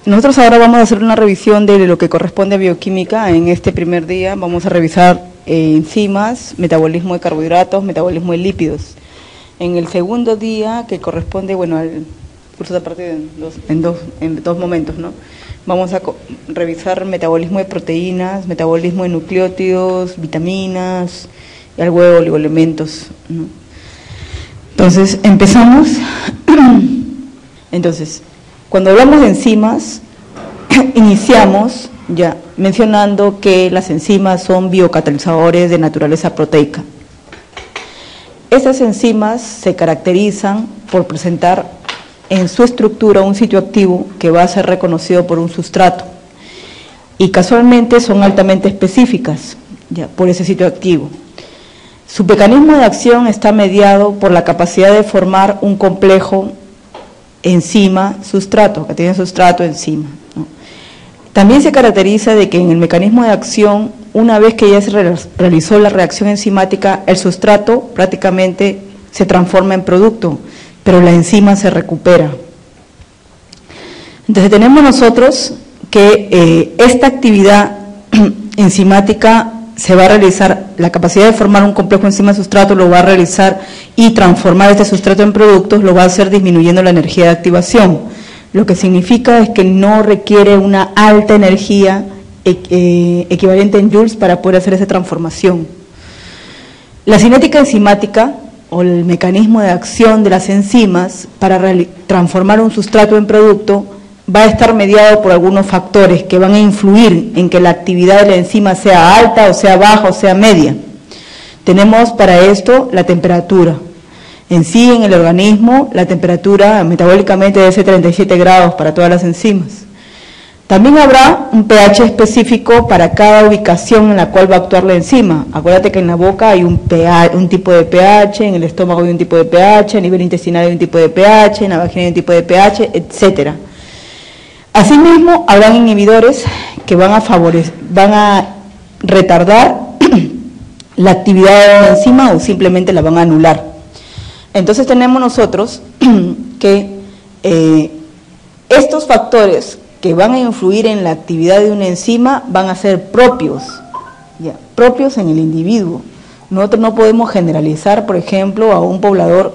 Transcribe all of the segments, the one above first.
Nosotros ahora vamos a hacer una revisión de lo que corresponde a bioquímica. En este primer día vamos a revisar enzimas, metabolismo de carbohidratos, metabolismo de lípidos. En el segundo día, que corresponde, bueno, al curso de parte en dos momentos, ¿no? Vamos a revisar metabolismo de proteínas, metabolismo de nucleótidos, vitaminas y algo de oligoelementos, ¿no? Entonces, empezamos. Entonces, cuando hablamos de enzimas, iniciamos ya mencionando que las enzimas son biocatalizadores de naturaleza proteica. Estas enzimas se caracterizan por presentar en su estructura un sitio activo que va a ser reconocido por un sustrato y casualmente son altamente específicas ya por ese sitio activo. Su mecanismo de acción está mediado por la capacidad de formar un complejo enzima-sustrato, que tiene sustrato-enzima, ¿no? También se caracteriza de que en el mecanismo de acción, una vez que ya se realizó la reacción enzimática, el sustrato prácticamente se transforma en producto, pero la enzima se recupera. Entonces tenemos nosotros que esta actividad enzimática se va a realizar, la capacidad de formar un complejo enzima-sustrato lo va a realizar y transformar este sustrato en productos, lo va a hacer disminuyendo la energía de activación. Lo que significa es que no requiere una alta energía equivalente en joules para poder hacer esa transformación. La cinética enzimática o el mecanismo de acción de las enzimas para transformar un sustrato en producto va a estar mediado por algunos factores que van a influir en que la actividad de la enzima sea alta o sea baja o sea media. Tenemos para esto la temperatura. En sí, en el organismo, la temperatura metabólicamente debe ser 37 grados para todas las enzimas. También habrá un pH específico para cada ubicación en la cual va a actuar la enzima. Acuérdate que en la boca hay un tipo de pH, en el estómago hay un tipo de pH, a nivel intestinal hay un tipo de pH, en la vagina hay un tipo de pH, etcétera. Asimismo, habrán inhibidores que van a retardar la actividad de la enzima o simplemente la van a anular. Entonces tenemos nosotros que estos factores que van a influir en la actividad de una enzima van a ser propios en el individuo. Nosotros no podemos generalizar, por ejemplo, a un poblador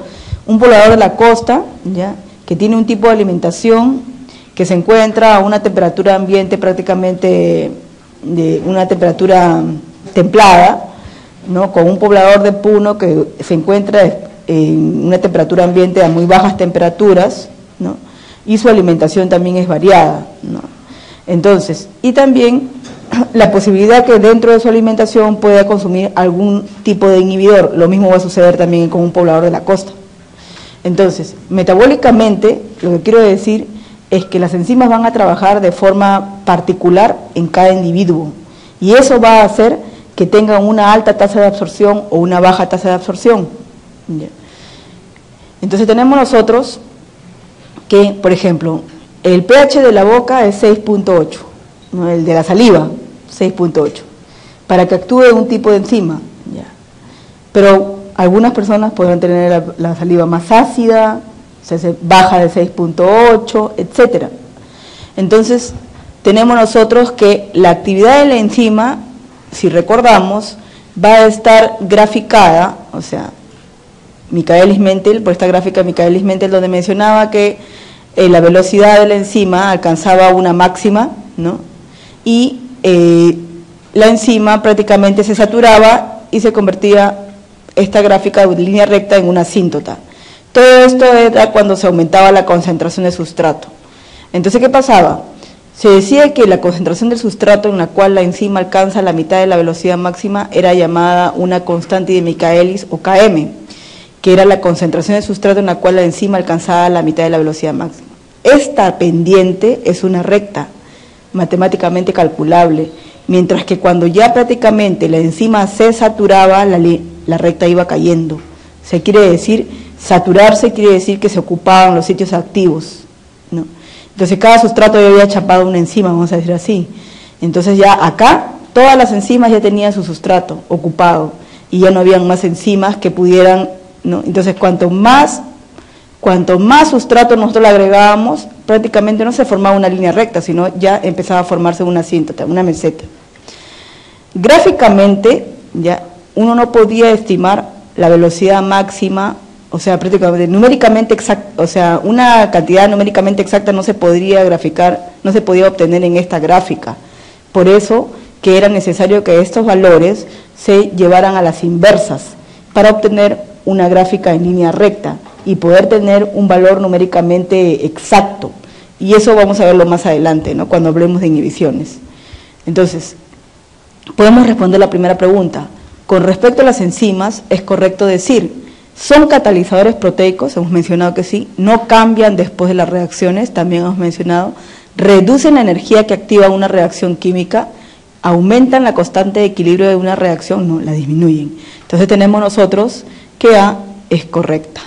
de la costa, ¿ya?, que tiene un tipo de alimentación que se encuentra a una temperatura ambiente prácticamente de una temperatura templada, ¿no?, con un poblador de Puno que se encuentra en una temperatura ambiente a muy bajas temperaturas, ¿no?, y su alimentación también es variada, ¿no? Entonces, y también la posibilidad que dentro de su alimentación pueda consumir algún tipo de inhibidor. Lo mismo va a suceder también con un poblador de la costa. Entonces, metabólicamente, lo que quiero decir es que las enzimas van a trabajar de forma particular en cada individuo, y eso va a hacer que tengan una alta tasa de absorción o una baja tasa de absorción. Entonces tenemos nosotros que, por ejemplo, el pH de la boca es 6.8, ¿no?, el de la saliva, 6.8, para que actúe un tipo de enzima, ¿ya? Pero algunas personas podrán tener la saliva más ácida, se baja de 6.8, etcétera. Entonces, tenemos nosotros que la actividad de la enzima, si recordamos, va a estar graficada, o sea, Michaelis-Menten, por esta gráfica Michaelis-Menten, donde mencionaba que la velocidad de la enzima alcanzaba una máxima, ¿no?, y la enzima prácticamente se saturaba y se convertía esta gráfica de línea recta en una asíntota. Todo esto era cuando se aumentaba la concentración de sustrato. Entonces, ¿qué pasaba? Se decía que la concentración del sustrato en la cual la enzima alcanza la mitad de la velocidad máxima era llamada una constante de Michaelis o Km, que era la concentración de sustrato en la cual la enzima alcanzaba la mitad de la velocidad máxima. Esta pendiente es una recta matemáticamente calculable, mientras que cuando ya prácticamente la enzima se saturaba, la recta iba cayendo. Se quiere decir, saturarse quiere decir que se ocupaban los sitios activos, ¿no? Entonces cada sustrato ya había chapado una enzima, vamos a decir así. Entonces ya acá todas las enzimas ya tenían su sustrato ocupado y ya no habían más enzimas que pudieran, ¿no? Entonces cuanto más Cuanto más sustrato nosotros le agregábamos, prácticamente no se formaba una línea recta, sino ya empezaba a formarse una asíntota, una meseta. Gráficamente, ya uno no podía estimar la velocidad máxima, o sea, prácticamente numéricamente exacta, o sea, una cantidad numéricamente exacta no se podría graficar, no se podía obtener en esta gráfica. Por eso que era necesario que estos valores se llevaran a las inversas para obtener una gráfica en línea recta y poder tener un valor numéricamente exacto. Y eso vamos a verlo más adelante, ¿no?, cuando hablemos de inhibiciones. Entonces, podemos responder la primera pregunta. Con respecto a las enzimas, es correcto decir, son catalizadores proteicos, hemos mencionado que sí, no cambian después de las reacciones, también hemos mencionado, reducen la energía que activa una reacción química, aumentan la constante de equilibrio de una reacción, no, la disminuyen. Entonces tenemos nosotros que A es correcta.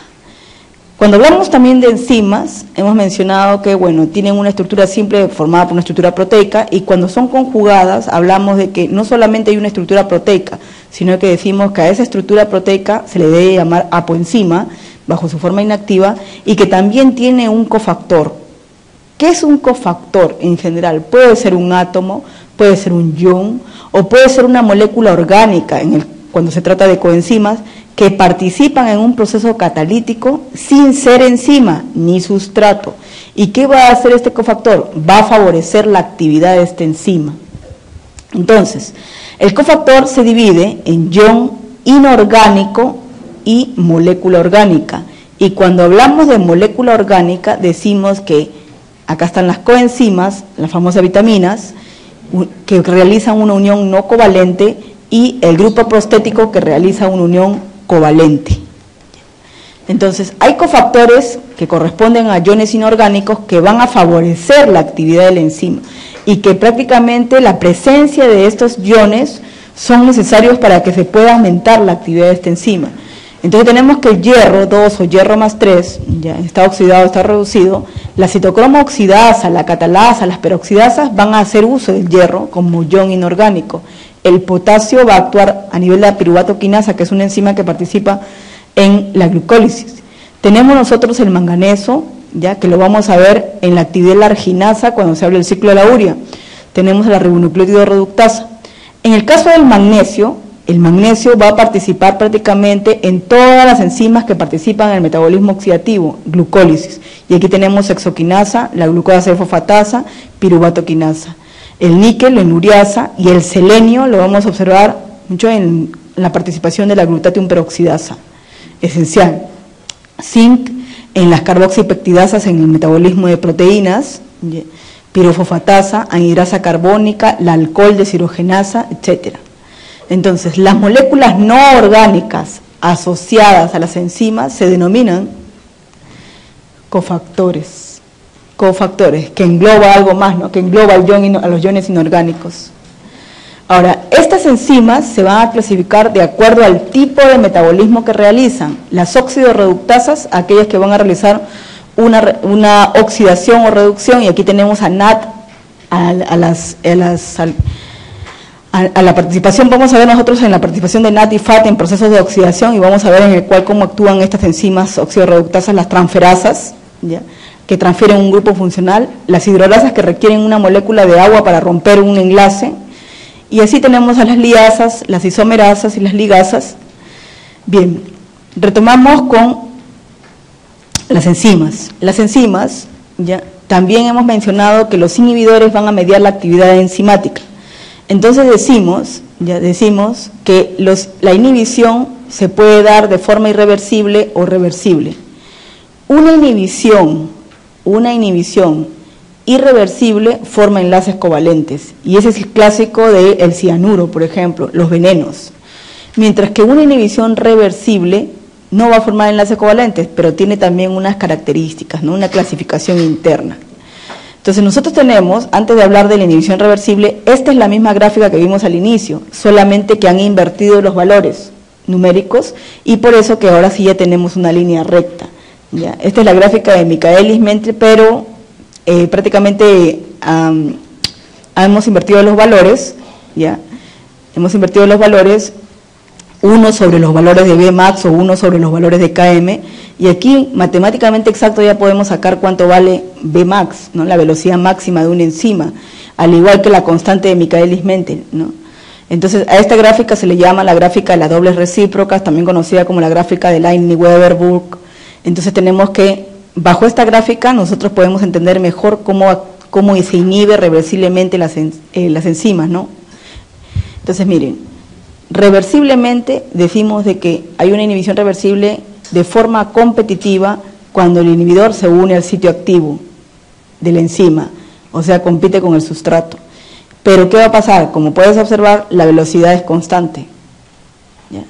Cuando hablamos también de enzimas, hemos mencionado que, bueno, tienen una estructura simple formada por una estructura proteica, y cuando son conjugadas hablamos de que no solamente hay una estructura proteica, sino que decimos que a esa estructura proteica se le debe llamar apoenzima, bajo su forma inactiva, y que también tiene un cofactor. ¿Qué es un cofactor en general? Puede ser un átomo, puede ser un ion, o puede ser una molécula orgánica, cuando se trata de coenzimas, que participan en un proceso catalítico sin ser enzima ni sustrato. ¿Y qué va a hacer este cofactor? Va a favorecer la actividad de esta enzima. Entonces, el cofactor se divide en ion inorgánico y molécula orgánica. Y cuando hablamos de molécula orgánica, decimos que acá están las coenzimas, las famosas vitaminas, que realizan una unión no covalente, y el grupo prostético que realiza una unión covalente. Entonces, hay cofactores que corresponden a iones inorgánicos que van a favorecer la actividad de la enzima, y que prácticamente la presencia de estos iones son necesarios para que se pueda aumentar la actividad de esta enzima. Entonces tenemos que el hierro 2 o hierro más 3, ya está oxidado, está reducido, la citocromo oxidasa, la catalasa, las peroxidasas van a hacer uso del hierro como ion inorgánico. El potasio va a actuar a nivel de la piruvato quinasa, que es una enzima que participa en la glucólisis. Tenemos nosotros el manganeso, ya que lo vamos a ver en la actividad de la arginasa cuando se habla del ciclo de la urea. Tenemos la ribonucleótido reductasa. En el caso del magnesio, el magnesio va a participar prácticamente en todas las enzimas que participan en el metabolismo oxidativo, glucólisis. Y aquí tenemos hexoquinasa, la glucosa fosfatasa, piruvato quinasa. El níquel, la enuriasa, y el selenio lo vamos a observar mucho en la participación de la glutatium peroxidasa, esencial. Zinc en las carboxipeptidasas en el metabolismo de proteínas, pirofosfatasa, anhidrasa carbónica, la alcohol deshidrogenasa, etc. Entonces, las moléculas no orgánicas asociadas a las enzimas se denominan cofactores, que engloba algo más, ¿no?, que engloba a los iones inorgánicos. Ahora, estas enzimas se van a clasificar de acuerdo al tipo de metabolismo que realizan. Las óxido-reductasas, aquellas que van a realizar una oxidación o reducción, y aquí tenemos a NAT, a la participación, vamos a ver nosotros en la participación de NAT y FAT en procesos de oxidación, y vamos a ver en el cual cómo actúan estas enzimas óxido-reductasas, las transferasas, ¿ya?, que transfieren un grupo funcional, las hidrolasas que requieren una molécula de agua para romper un enlace, y así tenemos a las liasas, las isomerasas y las ligasas. Bien, retomamos con las enzimas. Las enzimas, ya también hemos mencionado que los inhibidores van a mediar la actividad enzimática. Entonces decimos que la inhibición se puede dar de forma irreversible o reversible. Una inhibición irreversible forma enlaces covalentes, y ese es el clásico del cianuro, por ejemplo, los venenos. Mientras que una inhibición reversible no va a formar enlaces covalentes, pero tiene también unas características, ¿no?, una clasificación interna. Entonces nosotros tenemos, antes de hablar de la inhibición reversible, esta es la misma gráfica que vimos al inicio, solamente que han invertido los valores numéricos, y por eso que ahora sí ya tenemos una línea recta. ¿Ya? Esta es la gráfica de Michaelis-Menten, pero prácticamente hemos invertido los valores, ¿ya? Hemos invertido los valores 1 sobre los valores de Bmax o 1 sobre los valores de Km, y aquí matemáticamente exacto ya podemos sacar cuánto vale Bmax, ¿no? La velocidad máxima de una enzima, al igual que la constante de Michaelis-Menten, ¿no? Entonces a esta gráfica se le llama la gráfica de las dobles recíprocas, también conocida como la gráfica de Lightning-Weber-Burk. Entonces tenemos que, bajo esta gráfica, nosotros podemos entender mejor cómo se inhibe reversiblemente las enzimas, ¿no? Entonces miren, reversiblemente decimos de que hay una inhibición reversible de forma competitiva cuando el inhibidor se une al sitio activo de la enzima, o sea, compite con el sustrato. Pero ¿qué va a pasar? Como puedes observar, la velocidad es constante, ¿ya?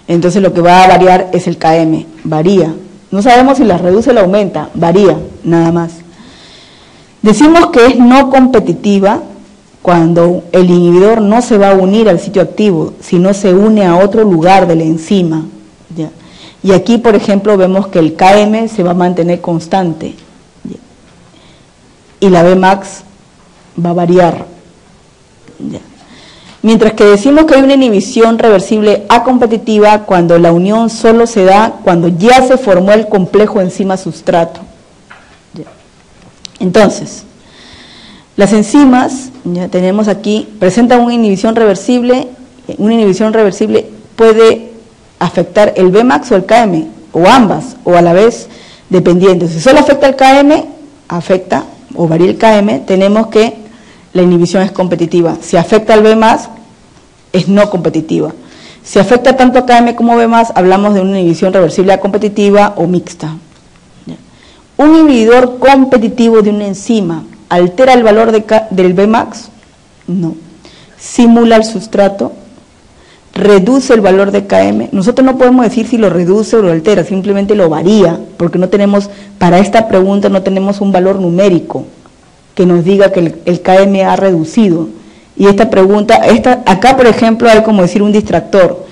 Entonces lo que va a variar es el Km, varía. No sabemos si la reduce o la aumenta, varía, nada más. Decimos que es no competitiva cuando el inhibidor no se va a unir al sitio activo, sino se une a otro lugar de la enzima, ¿ya? Y aquí, por ejemplo, vemos que el Km se va a mantener constante, ¿ya? Y la Bmax va a variar, ¿ya? Mientras que decimos que hay una inhibición reversible acompetitiva cuando la unión solo se da cuando ya se formó el complejo enzima-sustrato, ¿ya? Entonces, las enzimas, ya tenemos aquí, presentan una inhibición reversible puede afectar el Bmax o el Km, o ambas, o a la vez, dependiendo. Si solo afecta el Km, afecta o varía el Km, tenemos que la inhibición es competitiva. Si afecta al Bmax, es no competitiva. Si afecta tanto a Km como Bmax, hablamos de una inhibición reversible competitiva o mixta. Un inhibidor competitivo de una enzima ¿altera el valor del Bmax? No. ¿Simula el sustrato? ¿Reduce el valor de Km? Nosotros no podemos decir si lo reduce o lo altera, simplemente lo varía, porque no tenemos, para esta pregunta no tenemos un valor numérico que nos diga que el Km ha reducido. Y esta pregunta, acá por ejemplo hay como decir un distractor.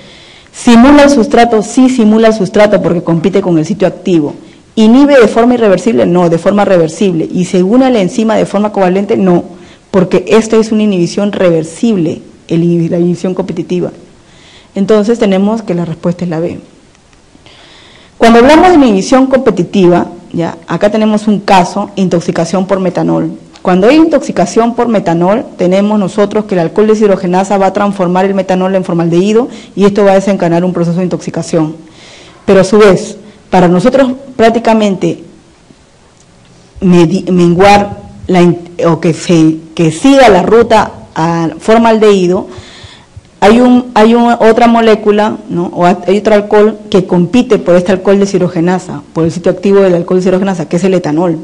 ¿Simula el sustrato? Sí, simula el sustrato porque compite con el sitio activo. ¿Inhibe de forma irreversible? No, de forma reversible. ¿Y se une a la enzima de forma covalente? No, porque esta es una inhibición reversible, la inhibición competitiva. Entonces tenemos que la respuesta es la B. Cuando hablamos de inhibición competitiva, ya, acá tenemos un caso, intoxicación por metanol. Cuando hay intoxicación por metanol, tenemos nosotros que el alcohol deshidrogenasa va a transformar el metanol en formaldehído y esto va a desencadenar un proceso de intoxicación. Pero a su vez, para nosotros prácticamente menguar o que siga la ruta a formaldehído, hay otra molécula, ¿no? O hay otro alcohol que compite por este alcohol deshidrogenasa, por el sitio activo del alcohol deshidrogenasa, que es el etanol.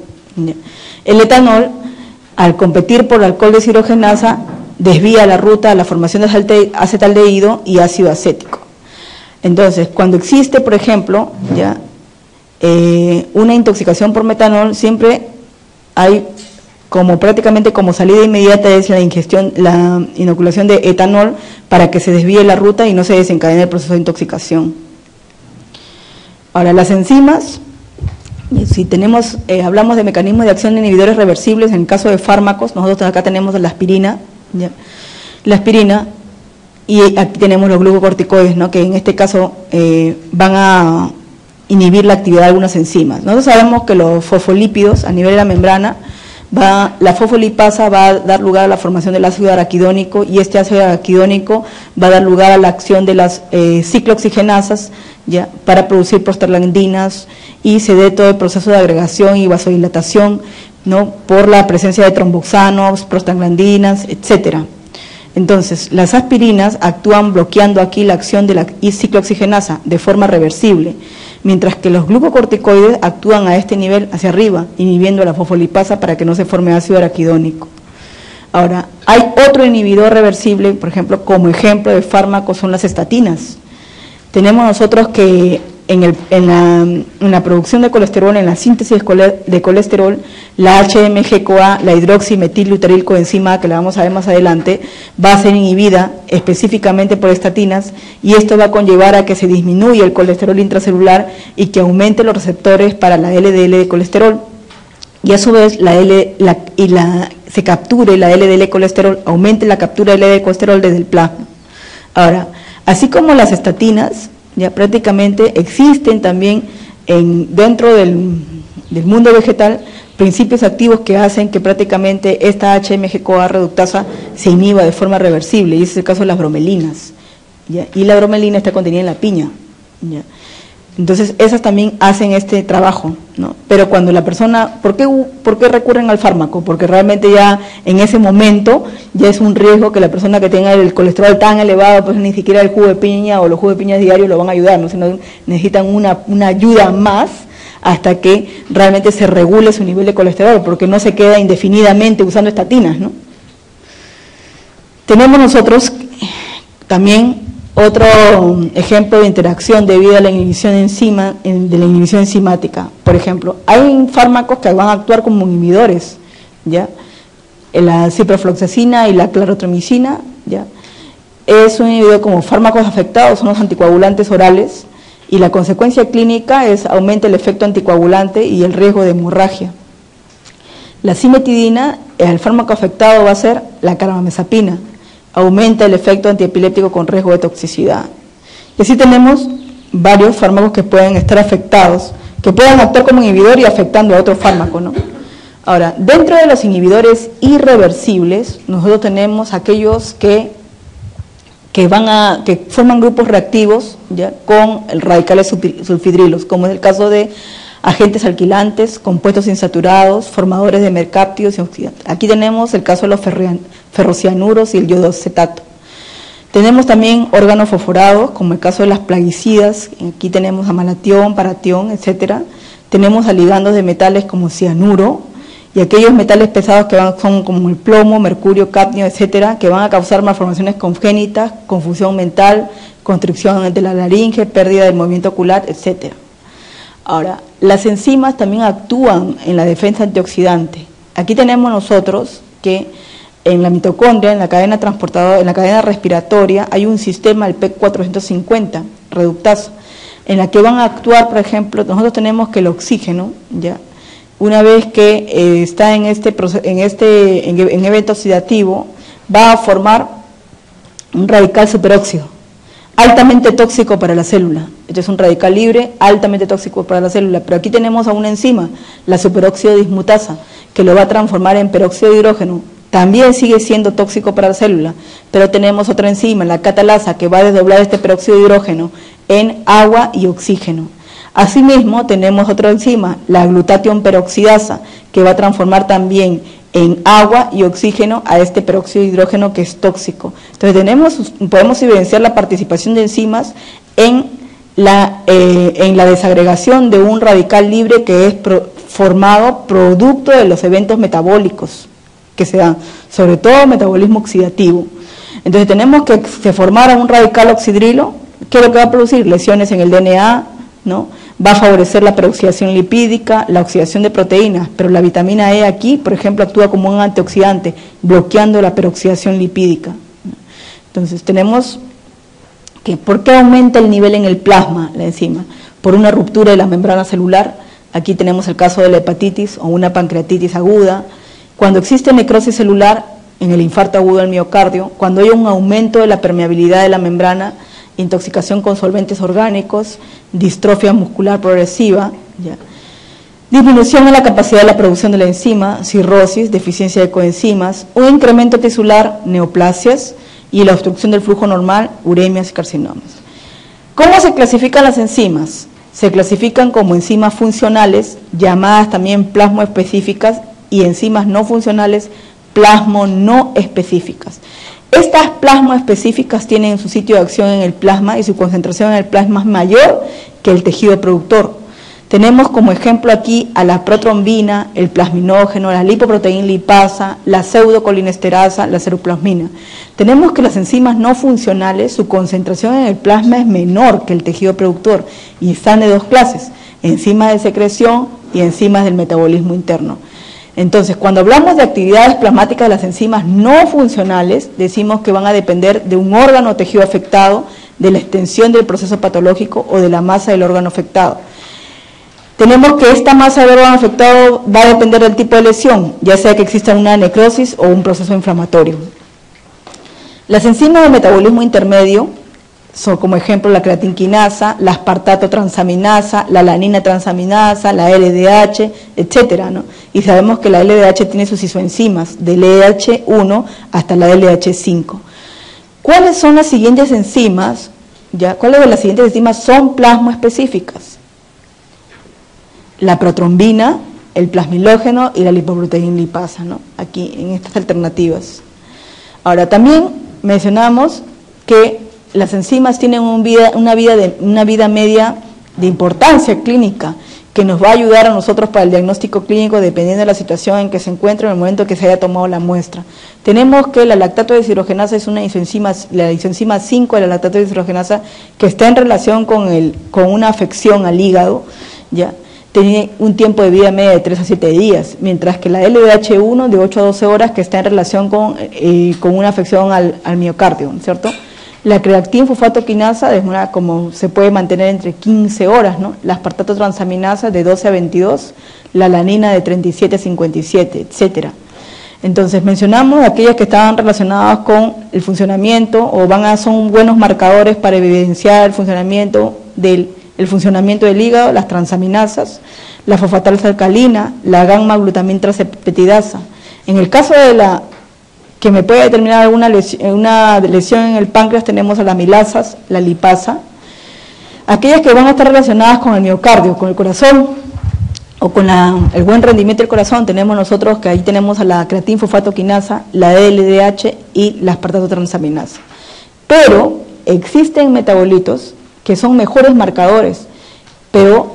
El etanol, al competir por el alcohol deshidrogenasa, desvía la ruta a la formación de acetaldehído y ácido acético. Entonces, cuando existe, por ejemplo, ya una intoxicación por metanol, siempre hay prácticamente como salida inmediata es la inoculación de etanol para que se desvíe la ruta y no se desencadene el proceso de intoxicación. Ahora, las enzimas, si hablamos de mecanismos de acción de inhibidores reversibles, en el caso de fármacos, nosotros acá tenemos la aspirina, ¿ya? La aspirina, y aquí tenemos los glucocorticoides, ¿no? Que en este caso van a inhibir la actividad de algunas enzimas. Nosotros sabemos que los fosfolípidos a nivel de la membrana, la fosfolipasa va a dar lugar a la formación del ácido araquidónico y este ácido araquidónico va a dar lugar a la acción de las ciclooxigenasas, ¿ya? Para producir prostaglandinas y se dé todo el proceso de agregación y vasodilatación, ¿no? Por la presencia de tromboxanos, prostaglandinas, etcétera. Entonces, las aspirinas actúan bloqueando aquí la acción de la ciclooxigenasa de forma reversible, mientras que los glucocorticoides actúan a este nivel hacia arriba, inhibiendo la fosfolipasa para que no se forme ácido araquidónico. Ahora, hay otro inhibidor reversible, por ejemplo, como ejemplo de fármacos son las estatinas. Tenemos nosotros que en la producción de colesterol, en la síntesis de colesterol, la HMG-CoA, la hidroximetilglutarilcoenzima, que la vamos a ver más adelante, va a ser inhibida específicamente por estatinas y esto va a conllevar a que se disminuya el colesterol intracelular y que aumente los receptores para la LDL de colesterol y a su vez se capture la LDL colesterol, aumente la captura de LDL colesterol desde el plasma. Ahora, Así como las estatinas, ya prácticamente existen también dentro del mundo vegetal principios activos que hacen que prácticamente esta HMG-CoA reductasa se inhiba de forma reversible, y ese es el caso de las bromelinas, ¿ya? Y la bromelina está contenida en la piña, ¿ya? Entonces esas también hacen este trabajo, ¿no? Pero cuando la persona, ¿por qué recurren al fármaco? Porque realmente ya en ese momento ya es un riesgo que la persona que tenga el colesterol tan elevado, pues ni siquiera el jugo de piña o los jugos de piña diarios lo van a ayudar, ¿no? Sino necesitan una ayuda más hasta que realmente se regule su nivel de colesterol, porque no se queda indefinidamente usando estatinas, ¿no? Tenemos nosotros también otro ejemplo de interacción debido a la inhibición de la inhibición enzimática. Por ejemplo, hay fármacos que van a actuar como inhibidores, ¿ya? La ciprofloxacina y la clarotromicina, ¿ya? Es un inhibidor como fármacos afectados, son los anticoagulantes orales, y la consecuencia clínica es aumenta el efecto anticoagulante y el riesgo de hemorragia. La cimetidina, el fármaco afectado va a ser la carbamazepina, aumenta el efecto antiepiléptico con riesgo de toxicidad. Y así tenemos varios fármacos que pueden estar afectados, que pueden actuar como inhibidor y afectando a otro fármaco, ¿no? Ahora, dentro de los inhibidores irreversibles, nosotros tenemos aquellos que forman grupos reactivos, ¿ya? Con radicales sulfidrilos, como es el caso de agentes alquilantes, compuestos insaturados, formadores de mercáptidos y oxidantes. Aquí tenemos el caso de los ferrocianuros y el iodoacetato. Tenemos también órganos fosforados, como el caso de las plaguicidas, aquí tenemos amalatión, paratión, etcétera. Tenemos a ligandos de metales como cianuro, y aquellos metales pesados que son como el plomo, mercurio, cadmio, etcétera, que van a causar malformaciones congénitas, confusión mental, constricción de la laringe, pérdida del movimiento ocular, etcétera. Ahora, las enzimas también actúan en la defensa antioxidante. Aquí tenemos nosotros que en la mitocondria, en la cadena transportadora, en la cadena respiratoria, hay un sistema, el PEC 450, reductasa, en la que van a actuar, por ejemplo, nosotros tenemos que el oxígeno, ¿ya? Una vez que está en evento oxidativo, va a formar un radical superóxido, altamente tóxico para la célula. Este es un radical libre, altamente tóxico para la célula, pero aquí tenemos a una enzima, la superóxido dismutasa, que lo va a transformar en peróxido de hidrógeno. También sigue siendo tóxico para la célula, pero tenemos otra enzima, la catalasa, que va a desdoblar este peróxido de hidrógeno en agua y oxígeno. Asimismo, tenemos otra enzima, la glutatión peroxidasa, que va a transformar también en agua y oxígeno a este peróxido de hidrógeno que es tóxico. Entonces podemos evidenciar la participación de enzimas en la desagregación de un radical libre que es formado producto de los eventos metabólicos que se dan, sobre todo metabolismo oxidativo. Entonces tenemos que se formara un radical oxidrilo, que es lo que va a producir lesiones en el DNA, ¿no? Va a favorecer la peroxidación lipídica, la oxidación de proteínas, pero la vitamina E aquí, por ejemplo, actúa como un antioxidante, bloqueando la peroxidación lipídica. Entonces tenemos que, ¿por qué aumenta el nivel en el plasma la enzima? Por una ruptura de la membrana celular. Aquí tenemos el caso de la hepatitis o una pancreatitis aguda. Cuando existe necrosis celular, en el infarto agudo del miocardio, cuando hay un aumento de la permeabilidad de la membrana, intoxicación con solventes orgánicos, distrofia muscular progresiva, ¿ya? Disminución en la capacidad de la producción de la enzima, cirrosis, deficiencia de coenzimas, un incremento tisular, neoplasias y la obstrucción del flujo normal, uremias y carcinomas. ¿Cómo se clasifican las enzimas? Se clasifican como enzimas funcionales, llamadas también plasmoespecíficas, y enzimas no funcionales, plasmo no específicas. Estas plasmoespecíficas tienen su sitio de acción en el plasma y su concentración en el plasma es mayor que el tejido productor. Tenemos como ejemplo aquí a la protrombina, el plasminógeno, la lipoproteína lipasa, la pseudocolinesterasa, la ceruplasmina. Tenemos que las enzimas no funcionales, su concentración en el plasma es menor que el tejido productor y están de dos clases, enzimas de secreción y enzimas del metabolismo interno. Entonces, cuando hablamos de actividades plasmáticas de las enzimas no funcionales, decimos que van a depender de un órgano o tejido afectado, de la extensión del proceso patológico o de la masa del órgano afectado. Tenemos que esta masa del órgano afectado va a depender del tipo de lesión, ya sea que exista una necrosis o un proceso inflamatorio. Las enzimas del metabolismo intermedio Son como ejemplo la creatinquinasa, la aspartato transaminasa, la alanina transaminasa, la LDH, etcétera, ¿no? Y sabemos que la LDH tiene sus isoenzimas, del LDH1 hasta la LDH5. ¿Cuáles son las siguientes enzimas? ¿Ya? ¿Cuáles de las siguientes enzimas son plasmoespecíficas? La protrombina, el plasmilógeno y la lipoproteína lipasa, ¿no? Aquí en estas alternativas. Ahora, también mencionamos que las enzimas tienen una vida media de importancia clínica que nos va a ayudar a nosotros para el diagnóstico clínico dependiendo de la situación en que se encuentre en el momento que se haya tomado la muestra. Tenemos que la lactato deshidrogenasa es una isoenzima, la isoenzima 5 de la lactato deshidrogenasa que está en relación con una afección al hígado, ¿ya? Tiene un tiempo de vida media de 3 a 7 días, mientras que la LDH1 de 8 a 12 horas que está en relación con una afección al miocardio, ¿cierto? La creatinfosfatoquinasa demora como se puede mantener entre 15 horas, ¿no? La aspartato transaminasa de 12 a 22, la alanina de 37 a 57, etcétera. Entonces mencionamos aquellas que estaban relacionadas con el funcionamiento o son buenos marcadores para evidenciar el funcionamiento del hígado, las transaminasas, la fosfatasa alcalina, la gamma-glutamintrasepeptidasa. En el caso de que me puede determinar una lesión en el páncreas, tenemos a las amilasas, la lipasa. Aquellas que van a estar relacionadas con el miocardio, con el corazón, o con el buen rendimiento del corazón, tenemos nosotros que ahí tenemos a la creatinfosfatoquinasa, la LDH y la aspartato transaminasa. Pero existen metabolitos que son mejores marcadores, pero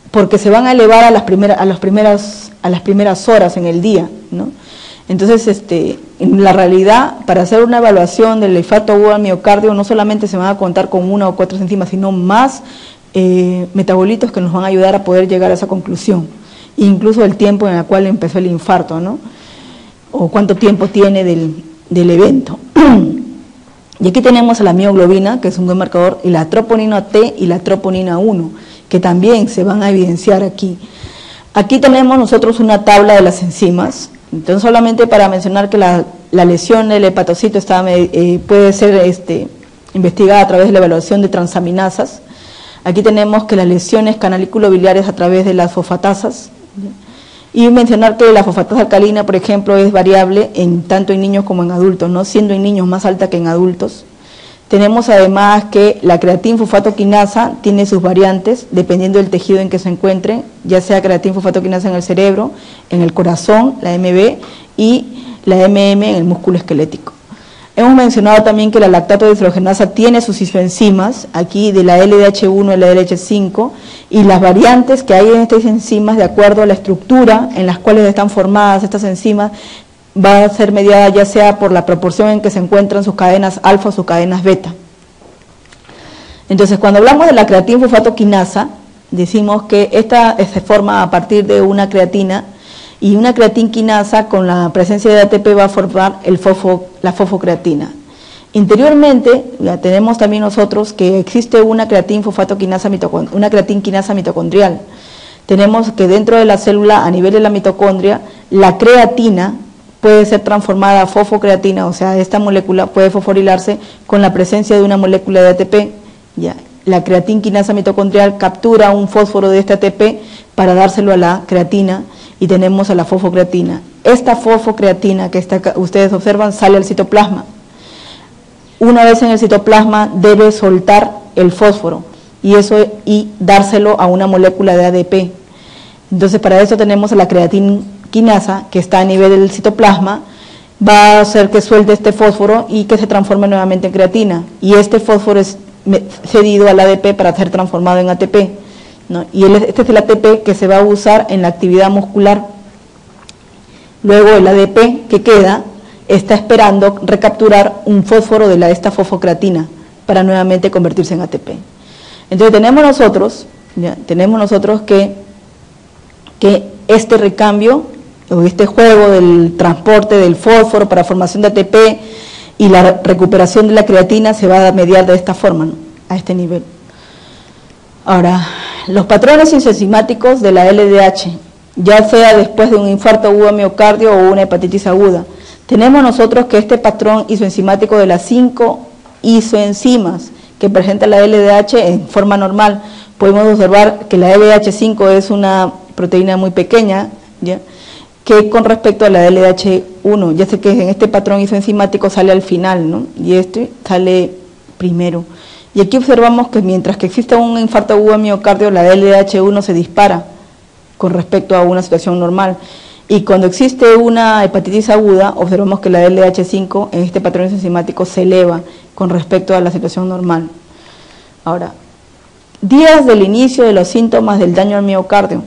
porque se van a elevar a las primeras horas en el día, ¿no? Entonces, en la realidad, para hacer una evaluación del infarto agudo al miocardio, no solamente se van a contar con 1 o 4 enzimas, sino más metabolitos que nos van a ayudar a poder llegar a esa conclusión, incluso el tiempo en el cual empezó el infarto, ¿no? O cuánto tiempo tiene del evento. Y aquí tenemos a la mioglobina, que es un buen marcador, y la troponina T y la troponina 1, que también se van a evidenciar aquí. Aquí tenemos nosotros una tabla de las enzimas. Entonces, solamente para mencionar que la lesión del hepatocito puede ser investigada a través de la evaluación de transaminasas. Aquí tenemos que las lesiones canalículo-biliares a través de las fosfatasas. Y mencionar que la fosfatasa alcalina, por ejemplo, es variable tanto en niños como en adultos, ¿no? Siendo en niños más alta que en adultos. Tenemos además que la creatinfosfatoquinasa tiene sus variantes dependiendo del tejido en que se encuentre, ya sea creatinfosfatoquinasa en el cerebro, en el corazón, la MB, y la MM en el músculo esquelético. Hemos mencionado también que la lactato deshidrogenasa tiene sus isoenzimas, aquí de la LDH1 y la LDH5, y las variantes que hay en estas enzimas de acuerdo a la estructura en las cuales están formadas estas enzimas, va a ser mediada ya sea por la proporción en que se encuentran sus cadenas alfa o sus cadenas beta. Entonces, cuando hablamos de la creatinfosfatoquinasa, decimos que esta se forma a partir de una creatina, y una creatinquinasa con la presencia de ATP va a formar la fosfocreatina. Interiormente, ya tenemos también nosotros que existe una creatinquinasa mitocondrial. Tenemos que dentro de la célula, a nivel de la mitocondria, la creatina puede ser transformada a fosfocreatina, o sea, esta molécula puede fosforilarse con la presencia de una molécula de ATP. Ya, la creatinquinasa mitocondrial captura un fósforo de este ATP para dárselo a la creatina y tenemos a la fosfocreatina. Esta fosfocreatina que ustedes observan sale al citoplasma. Una vez en el citoplasma debe soltar el fósforo y dárselo a una molécula de ADP. Entonces, para eso tenemos a la creatinquinasa que está a nivel del citoplasma, va a hacer que suelte este fósforo y que se transforme nuevamente en creatina, y este fósforo es cedido al ADP para ser transformado en ATP, ¿no? Y este es el ATP que se va a usar en la actividad muscular. Luego el ADP que queda está esperando recapturar un fósforo de esta fosfocreatina para nuevamente convertirse en ATP. Entonces tenemos nosotros que este recambio o este juego del transporte del fósforo para formación de ATP y la recuperación de la creatina se va a mediar de esta forma, ¿no? A este nivel. Ahora, los patrones isoenzimáticos de la LDH, ya sea después de un infarto agudo al miocardio o una hepatitis aguda, tenemos nosotros que este patrón isoenzimático de las 5 isoenzimas que presenta la LDH en forma normal, podemos observar que la LDH5 es una proteína muy pequeña, ¿ya?, que con respecto a la LDH1, ya sé que en este patrón isoenzimático sale al final, ¿no?, y este sale primero. Y aquí observamos que mientras que existe un infarto agudo de miocardio, la LDH1 se dispara con respecto a una situación normal. Y cuando existe una hepatitis aguda, observamos que la LDH5 en este patrón isoenzimático se eleva con respecto a la situación normal. Ahora, días del inicio de los síntomas del daño al miocardio.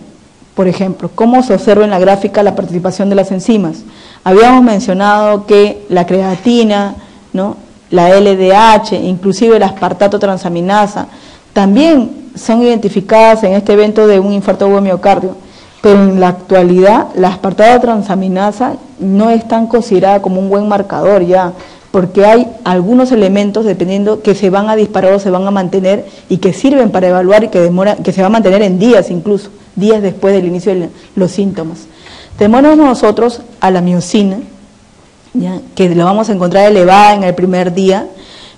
Por ejemplo, ¿cómo se observa en la gráfica la participación de las enzimas? Habíamos mencionado que la creatina, ¿no?, la LDH, inclusive la aspartato transaminasa, también son identificadas en este evento de un infarto agudo de miocardio, pero en la actualidad la aspartato transaminasa no es tan considerada como un buen marcador ya, porque hay algunos elementos, dependiendo, que se van a disparar o se van a mantener y que sirven para evaluar y que se va a mantener en días incluso, días después del inicio de los síntomas. Tenemos nosotros a la miocina, ¿ya?, que la vamos a encontrar elevada en el primer día,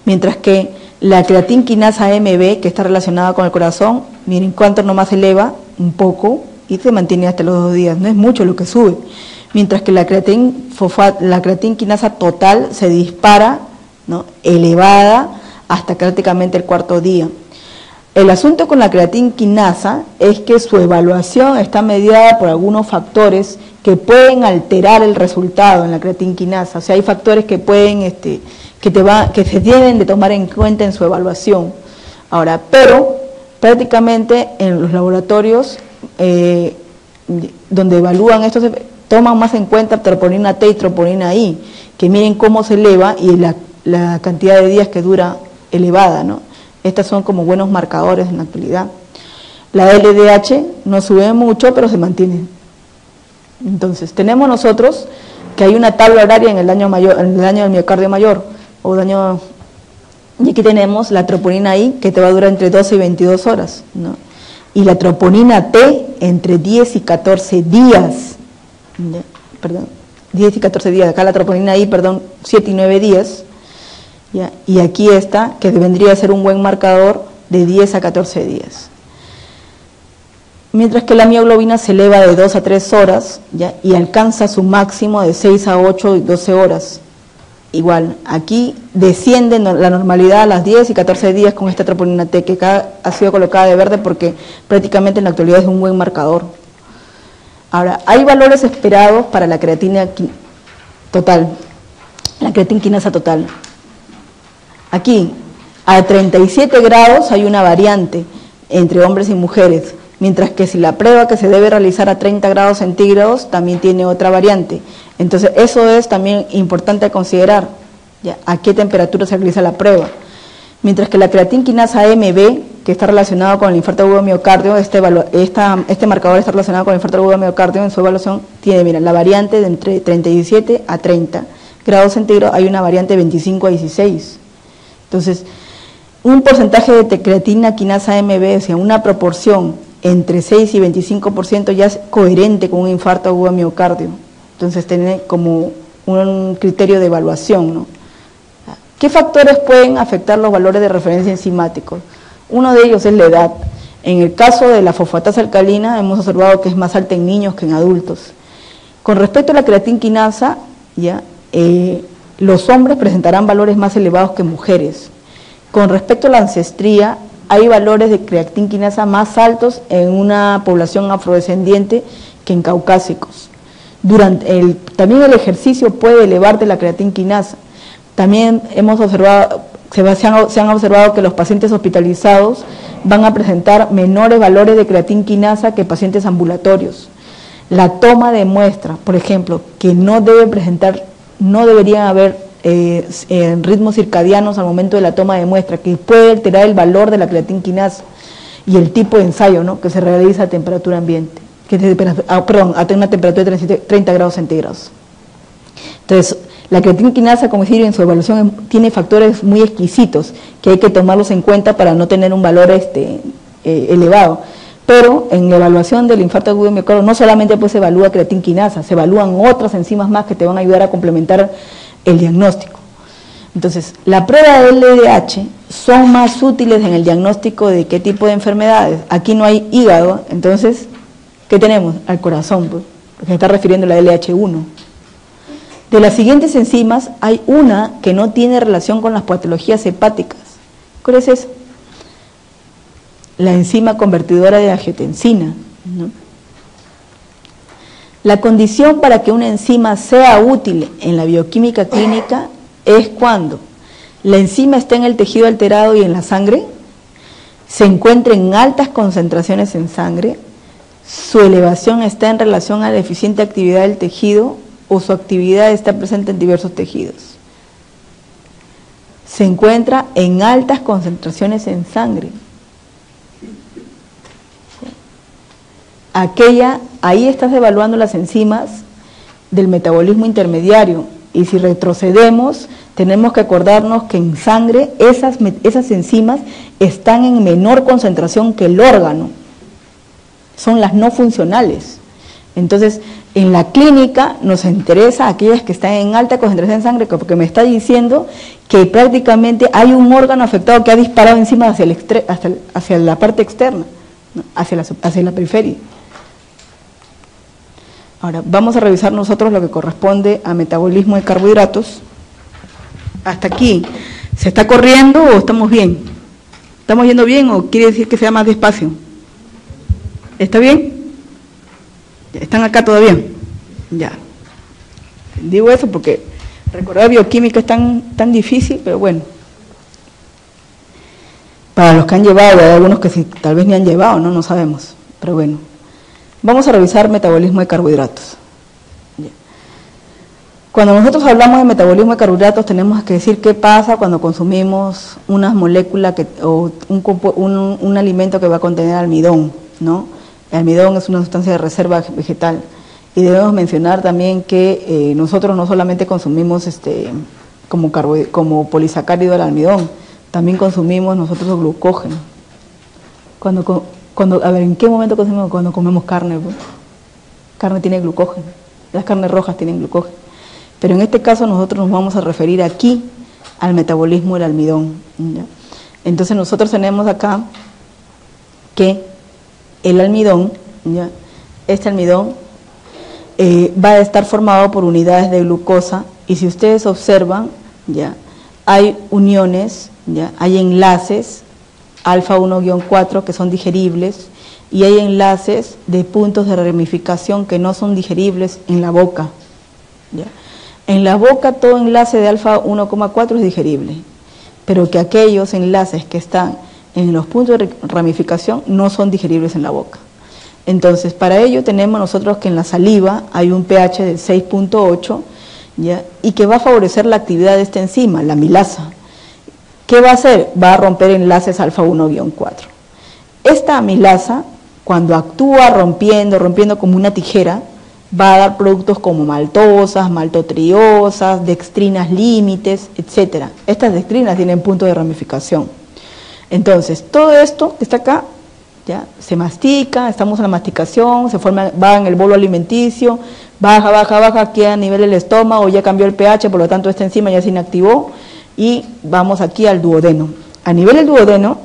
mientras que la creatinquinasa MB, que está relacionada con el corazón, miren cuánto nomás eleva, un poco, y se mantiene hasta los 2 días, no es mucho lo que sube. Mientras que la creatinquinasa total se dispara, ¿no?, elevada hasta prácticamente el 4.º día. El asunto con la creatinquinasa es que su evaluación está mediada por algunos factores que pueden alterar el resultado en la creatinquinasa. O sea, hay factores que pueden, que se tienen de tomar en cuenta en su evaluación. Ahora, pero prácticamente en los laboratorios donde evalúan estos, toman más en cuenta troponina T y troponina I, que miren cómo se eleva y la cantidad de días que dura elevada, ¿no? Estas son como buenos marcadores en la actualidad. La LDH no sube mucho, pero se mantiene. Entonces, tenemos nosotros que hay una tabla horaria en el daño mayor, en el daño del miocardio mayor, o daño, y aquí tenemos la troponina I, que te va a durar entre 12 y 22 horas, ¿no?, y la troponina T entre 10 y 14 días, perdón, 10 y 14 días, acá la troponina I, perdón, 7 y 9 días, ¿ya?, y aquí está, que vendría a ser un buen marcador de 10 a 14 días. Mientras que la mioglobina se eleva de 2 a 3 horas, ¿ya?, y alcanza su máximo de 6 a 8 y 12 horas. Igual, aquí desciende la normalidad a las 10 y 14 días con esta troponina T, que acá ha sido colocada de verde porque prácticamente en la actualidad es un buen marcador. Ahora, hay valores esperados para la creatina total, la creatinquinasa total. Aquí, a 37 grados hay una variante entre hombres y mujeres, mientras que si la prueba que se debe realizar a 30 grados centígrados también tiene otra variante. Entonces, eso es también importante a considerar, ¿ya?, a qué temperatura se realiza la prueba. Mientras que la creatinquinasa MB, que está relacionado con el infarto agudo de miocardio, este marcador está relacionado con el infarto agudo de miocardio, en su evaluación tiene, mira, la variante de entre 37 a 30 grados centígrados, hay una variante de 25 a 16. Entonces, un porcentaje de creatina quinasa MB, o sea, una proporción entre 6 y 25% ya es coherente con un infarto agudo de miocardio. Entonces, tiene como un criterio de evaluación, ¿no? ¿Qué factores pueden afectar los valores de referencia enzimáticos? Uno de ellos es la edad. En el caso de la fosfatasa alcalina, hemos observado que es más alta en niños que en adultos. Con respecto a la creatinquinasa, ¿ya?, los hombres presentarán valores más elevados que mujeres. Con respecto a la ancestría, hay valores de creatinquinasa más altos en una población afrodescendiente que en caucásicos. También el ejercicio puede elevarte la creatinquinasa. También hemos observado, se han observado que los pacientes hospitalizados van a presentar menores valores de creatinquinasa que pacientes ambulatorios. La toma de muestra, por ejemplo, que no deberían haber ritmos circadianos al momento de la toma de muestra, que puede alterar el valor de la creatinquinasa, y el tipo de ensayo, ¿no?, que se realiza a temperatura ambiente, a una temperatura de 30 grados centígrados. Entonces, la creatinquinasa, como decir, en su evaluación tiene factores muy exquisitos que hay que tomarlos en cuenta para no tener un valor elevado. Pero en la evaluación del infarto agudo de miocardio no solamente pues se evalúa creatinquinasa, se evalúan otras enzimas más que te van a ayudar a complementar el diagnóstico. Entonces, la prueba de LDH son más útiles en el diagnóstico de qué tipo de enfermedades. Aquí no hay hígado, entonces, ¿qué tenemos? Al corazón, pues, que se está refiriendo a la LH1. De las siguientes enzimas, hay una que no tiene relación con las patologías hepáticas. ¿Cuál es esa? La enzima convertidora de angiotensina, ¿no? La condición para que una enzima sea útil en la bioquímica clínica es cuando la enzima está en el tejido alterado y en la sangre, se encuentra en altas concentraciones en sangre, su elevación está en relación a la eficiente actividad del tejido o su actividad está presente en diversos tejidos. Se encuentra en altas concentraciones en sangre. Ahí estás evaluando las enzimas del metabolismo intermediario, y si retrocedemos, tenemos que acordarnos que en sangre esas enzimas están en menor concentración que el órgano, son las no funcionales. Entonces, en la clínica nos interesa aquellas que están en alta concentración en sangre, porque me está diciendo que prácticamente hay un órgano afectado que ha disparado enzimas hacia la parte externa, ¿no? hacia la periferia. Ahora, vamos a revisar nosotros lo que corresponde a metabolismo de carbohidratos. Hasta aquí, ¿se está corriendo o estamos bien? ¿Estamos yendo bien o quiere decir que sea más despacio? ¿Está bien? ¿Están acá todavía? Ya. Digo eso porque recordar bioquímica es tan difícil, pero bueno. Para los que han llevado, hay algunos que sí, tal vez ni han llevado, no sabemos, pero bueno. Vamos a revisar metabolismo de carbohidratos. Cuando nosotros hablamos de metabolismo de carbohidratos, tenemos que decir qué pasa cuando consumimos unas moléculas o un alimento que va a contener almidón, ¿no? El almidón es una sustancia de reserva vegetal. Y debemos mencionar también que nosotros no solamente consumimos como polisacárido el almidón, también consumimos nosotros glucógeno. A ver, ¿en qué momento consumimos? Cuando comemos carne, pues. Carne tiene glucógeno, las carnes rojas tienen glucógeno. Pero en este caso nosotros nos vamos a referir aquí al metabolismo del almidón, ¿ya? Entonces nosotros tenemos acá que el almidón, ¿ya? Este almidón va a estar formado por unidades de glucosa, y si ustedes observan, ¿ya? Hay uniones, ¿ya? Hay enlaces alfa 1-4 que son digeribles, y hay enlaces de puntos de ramificación que no son digeribles en la boca, ¿ya? En la boca todo enlace de alfa 1,4 es digerible, pero que aquellos enlaces que están en los puntos de ramificación no son digeribles en la boca. Entonces, para ello tenemos nosotros que en la saliva hay un pH de 6.8, ¿ya? Y que va a favorecer la actividad de esta enzima, la amilasa. ¿Qué va a hacer? Va a romper enlaces alfa 1-4. Esta amilasa, cuando actúa rompiendo como una tijera, va a dar productos como maltosas, maltotriosas, dextrinas límites, etc. Estas dextrinas tienen punto de ramificación. Entonces, todo esto que está acá, ¿ya? Se mastica, estamos en la masticación, se forma, va en el bolo alimenticio, baja, queda a nivel del estómago, ya cambió el pH, por lo tanto esta enzima ya se inactivó, y vamos aquí al duodeno. A nivel del duodeno,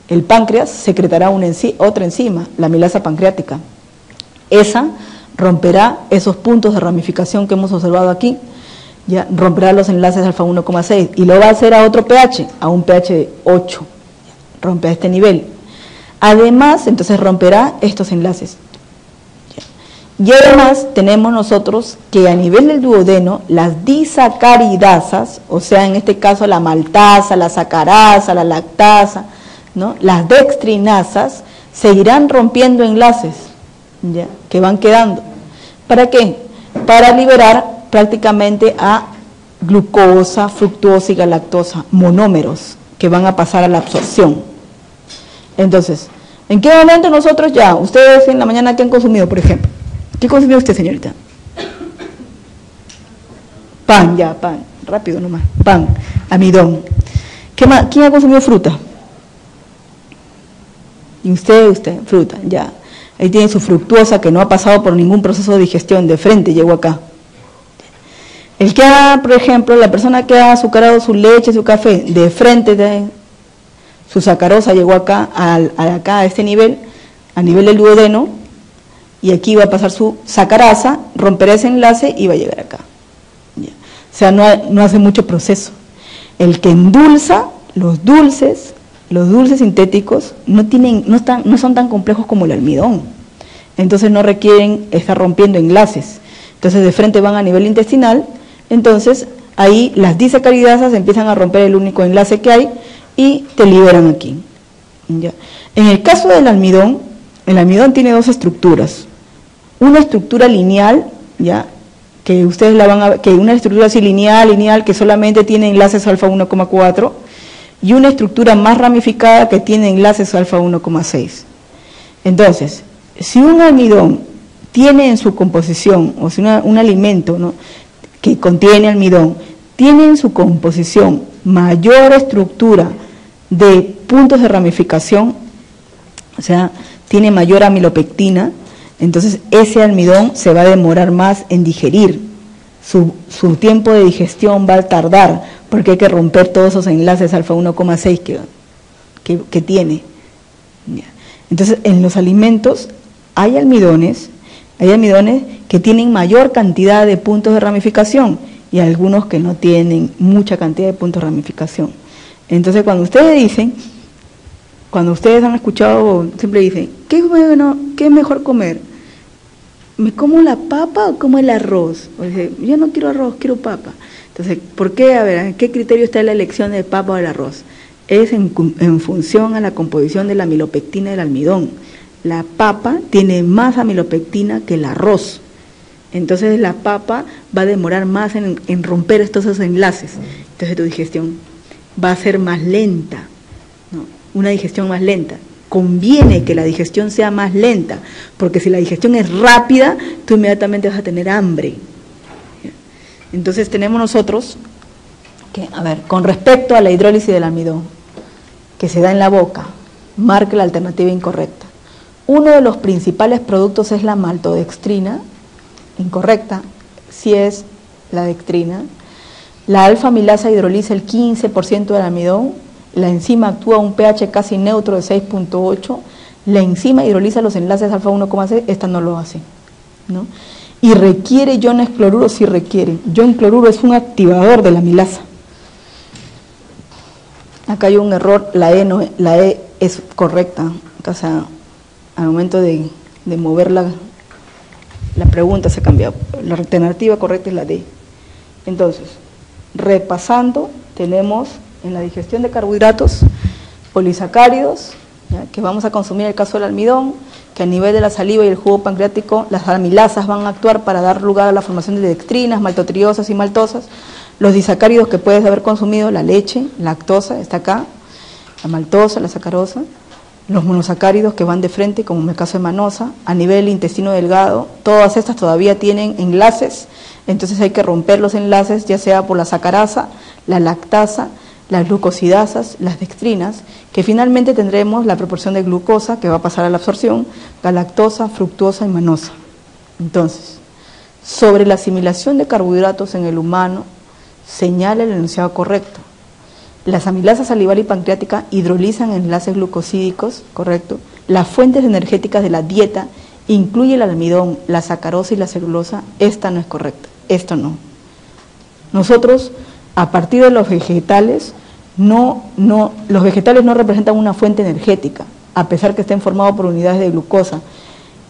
el páncreas secretará otra enzima, la amilasa pancreática. Esa romperá esos puntos de ramificación que hemos observado aquí, ya romperá los enlaces alfa 1,6 y lo va a hacer a otro pH, a un pH de 8, rompe a este nivel. Además, entonces romperá estos enlaces. Y además tenemos nosotros que a nivel del duodeno, las disacaridasas, o sea, en este caso la maltasa, la sacarasa, la lactasa, ¿no? Las dextrinasas, seguirán rompiendo enlaces, ¿ya? Que van quedando. ¿Para qué? Para liberar prácticamente a glucosa, fructosa y galactosa, monómeros, que van a pasar a la absorción. Entonces, ¿en qué momento nosotros ya, ustedes en la mañana qué han consumido, por ejemplo? ¿Qué consumió usted, señorita? Pan, ya, pan, rápido nomás, pan, almidón. ¿Qué más? ¿Quién ha consumido fruta? Y usted, fruta, ya. Ahí tiene su fructuosa que no ha pasado por ningún proceso de digestión, de frente llegó acá. El que ha, por ejemplo, la persona que ha azucarado su leche, su café, de frente de su sacarosa llegó acá, a este nivel, a nivel del duodeno, y aquí va a pasar su sacarasa, romperá ese enlace y va a llegar acá. Ya. O sea, no hace mucho proceso. El que endulza, los dulces sintéticos no son tan complejos como el almidón. Entonces no requieren estar rompiendo enlaces. Entonces de frente van a nivel intestinal, entonces ahí las disacaridasas empiezan a romper el único enlace que hay y te liberan aquí. ¿Ya? En el caso del almidón, el almidón tiene dos estructuras. Una estructura lineal, ¿ya? Que ustedes la van a ver, que una estructura así lineal, que solamente tiene enlaces alfa 1,4, y una estructura más ramificada que tiene enlaces alfa 1,6. Entonces, si un almidón tiene en su composición, o si un alimento, ¿no?, que contiene almidón, tiene en su composición mayor estructura de puntos de ramificación, o sea, tiene mayor amilopectina, entonces ese almidón se va a demorar más en digerir, su tiempo de digestión va a tardar, porque hay que romper todos esos enlaces alfa 1,6 que tiene. Entonces, en los alimentos hay almidones que tienen mayor cantidad de puntos de ramificación y algunos que no tienen mucha cantidad de puntos de ramificación. Entonces, cuando ustedes han escuchado, siempre dicen, ¿qué es mejor comer? ¿Me como la papa o como el arroz? O dice, yo no quiero arroz, quiero papa. Entonces, ¿por qué? A ver, ¿en qué criterio está la elección de papa o el arroz? Es en función a la composición de la amilopectina del almidón. La papa tiene más amilopectina que el arroz. Entonces la papa va a demorar más en romper estos enlaces. Entonces tu digestión va a ser más lenta, ¿no? Una digestión más lenta. Conviene que la digestión sea más lenta, porque si la digestión es rápida, tú inmediatamente vas a tener hambre. Entonces tenemos nosotros que, a ver, con respecto a la hidrólisis del almidón, que se da en la boca, marque la alternativa incorrecta. Uno de los principales productos es la maltodextrina, incorrecta, si es la dextrina. La alfa-amilasa hidroliza el 15% del almidón, la enzima actúa a un pH casi neutro de 6.8, la enzima hidroliza los enlaces alfa 1,6, esta no lo hace, ¿no? Y requiere iones cloruro, sí requiere. Ion cloruro es un activador de la amilasa. Acá hay un error, la E es correcta, o sea, al momento de mover la pregunta se ha cambiado. La alternativa correcta es la D. Entonces, repasando, tenemos en la digestión de carbohidratos, polisacáridos, ¿ya?, que vamos a consumir en el caso del almidón, que a nivel de la saliva y el jugo pancreático, las amilasas van a actuar para dar lugar a la formación de dextrinas, maltotriosas y maltosas. Los disacáridos que puedes haber consumido, la leche, lactosa, está acá, la maltosa, la sacarosa. Los monosacáridos que van de frente, como en el caso de manosa, a nivel intestino delgado, todas estas todavía tienen enlaces, entonces hay que romper los enlaces, ya sea por la sacarasa, la lactasa, las glucosidasas, las dextrinas, que finalmente tendremos la proporción de glucosa que va a pasar a la absorción, galactosa, fructosa y manosa. Entonces, sobre la asimilación de carbohidratos en el humano, señala el enunciado correcto. Las amilasas salival y pancreática hidrolizan enlaces glucosídicos, correcto. Las fuentes energéticas de la dieta incluye el almidón, la sacarosa y la celulosa, esta no es correcta, esto no. Nosotros, a partir de los vegetales, los vegetales no representan una fuente energética, a pesar que estén formados por unidades de glucosa.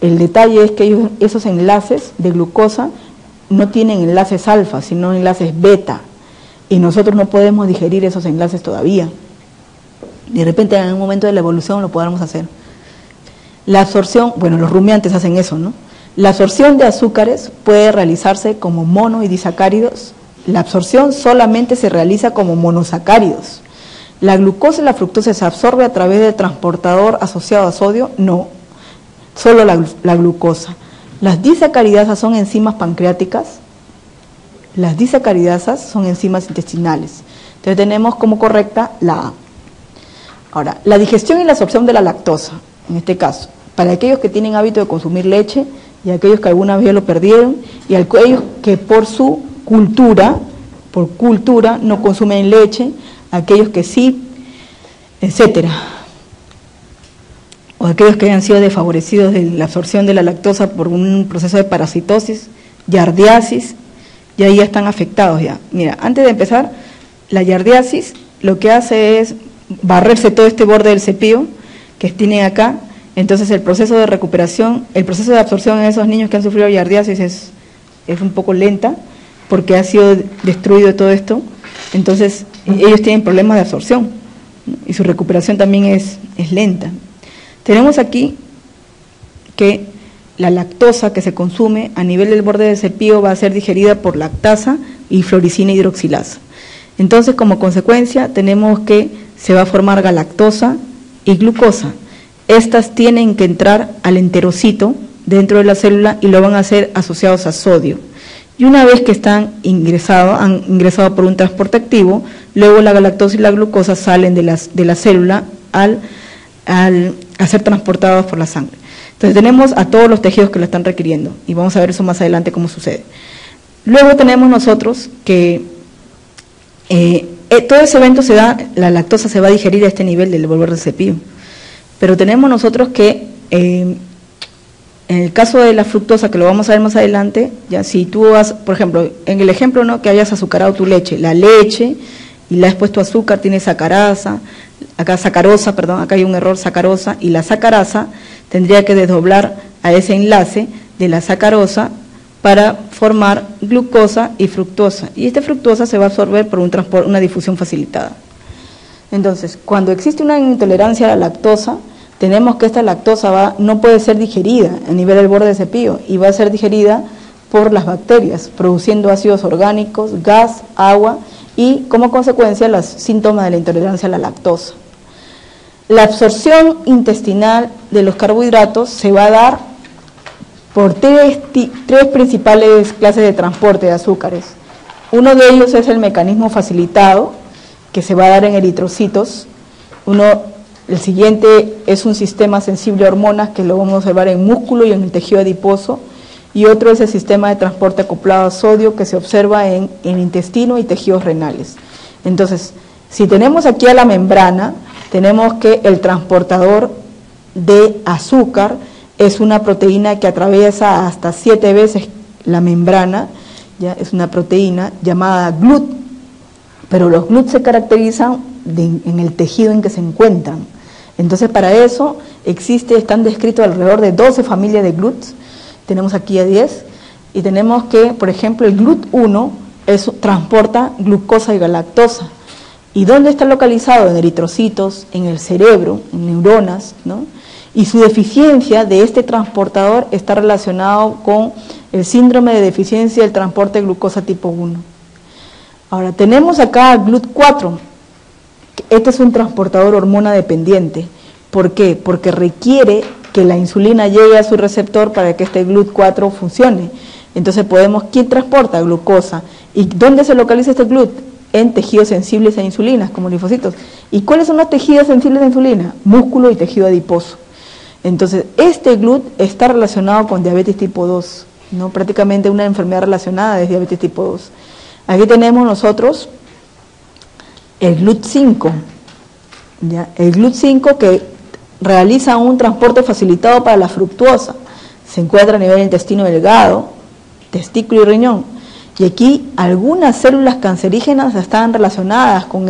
El detalle es que esos enlaces de glucosa no tienen enlaces alfa, sino enlaces beta, y nosotros no podemos digerir esos enlaces todavía. De repente en un momento de la evolución lo podamos hacer. La absorción, bueno, los rumiantes hacen eso, ¿no? La absorción de azúcares puede realizarse como mono y disacáridos. La absorción solamente se realiza como monosacáridos. La glucosa y la fructosa se absorbe a través del transportador asociado a sodio, no, solo la glucosa. Las disacaridasas son enzimas pancreáticas, las disacaridasas son enzimas intestinales. Entonces tenemos como correcta la A. Ahora, la digestión y la absorción de la lactosa, en este caso, para aquellos que tienen hábito de consumir leche y aquellos que alguna vez lo perdieron y aquellos que por su cultura, por cultura, no consumen leche, aquellos que sí, etcétera. O aquellos que hayan sido desfavorecidos de la absorción de la lactosa por un proceso de parasitosis, yardiasis, y ahí ya están afectados ya. Mira, antes de empezar, la yardiasis lo que hace es barrerse todo este borde del cepillo que tienen acá. Entonces el proceso de recuperación, el proceso de absorción en esos niños que han sufrido yardiasis es un poco lenta, porque ha sido destruido todo esto. Entonces ellos tienen problemas de absorción, ¿no? Y su recuperación también es lenta. Tenemos aquí que la lactosa que se consume a nivel del borde del cepillo va a ser digerida por lactasa y floricina hidroxilasa. Entonces, como consecuencia, tenemos que se va a formar galactosa y glucosa. Estas tienen que entrar al enterocito dentro de la célula y lo van a hacer asociados a sodio. Y una vez que han ingresado por un transporte activo, luego la galactosa y la glucosa salen de la célula al ser transportados por la sangre. Entonces tenemos a todos los tejidos que lo están requiriendo y vamos a ver eso más adelante cómo sucede. Luego tenemos nosotros que todo ese evento se da, la lactosa se va a digerir a este nivel del borde del cepillo, pero tenemos nosotros que en el caso de la fructosa, que lo vamos a ver más adelante, ya si tú vas, por ejemplo, en el ejemplo, ¿no?, que hayas azucarado tu leche, la leche y le has puesto azúcar, tiene sacarosa, acá hay un error, sacarosa, y la sacarasa tendría que desdoblar a ese enlace de la sacarosa para formar glucosa y fructosa, y esta fructosa se va a absorber por una difusión facilitada. Entonces, cuando existe una intolerancia a la lactosa, tenemos que esta lactosa no puede ser digerida a nivel del borde del cepillo, y va a ser digerida por las bacterias, produciendo ácidos orgánicos, gas, agua, y como consecuencia los síntomas de la intolerancia a la lactosa. La absorción intestinal de los carbohidratos se va a dar por tres principales clases de transporte de azúcares. Uno de ellos es el mecanismo facilitado, que se va a dar en eritrocitos. El siguiente es un sistema sensible a hormonas, que lo vamos a observar en músculo y en el tejido adiposo. Y otro es el sistema de transporte acoplado a sodio, que se observa en intestino y tejidos renales. Entonces, si tenemos aquí a la membrana, tenemos que el transportador de azúcar es una proteína que atraviesa hasta 7 veces la membrana, ya es una proteína llamada GLUT, pero los GLUT se caracterizan en el tejido en que se encuentran. Entonces, para eso están descritos alrededor de 12 familias de GLUTs, tenemos aquí a 10, y tenemos que, por ejemplo, el GLUT1 transporta glucosa y galactosa. ¿Y dónde está localizado? En eritrocitos, en el cerebro, en neuronas, ¿no? Y su deficiencia de este transportador está relacionado con el síndrome de deficiencia del transporte de glucosa tipo 1. Ahora, tenemos acá GLUT4. Este es un transportador hormona dependiente. ¿Por qué? Porque requiere que la insulina llegue a su receptor para que este GLUT4 funcione. Entonces ¿quién transporta? Glucosa. ¿Y dónde se localiza este GLUT? En tejidos sensibles a insulinas, como linfocitos. ¿Y cuáles son los tejidos sensibles a insulina? Músculo y tejido adiposo. Entonces, este GLUT está relacionado con diabetes tipo 2, ¿no? Prácticamente una enfermedad relacionada es diabetes tipo 2. Aquí tenemos nosotros el GLUT5, ¿ya? El GLUT5 que realiza un transporte facilitado para la fructuosa. Se encuentra a nivel del intestino delgado, testículo y riñón. Y aquí algunas células cancerígenas están relacionadas con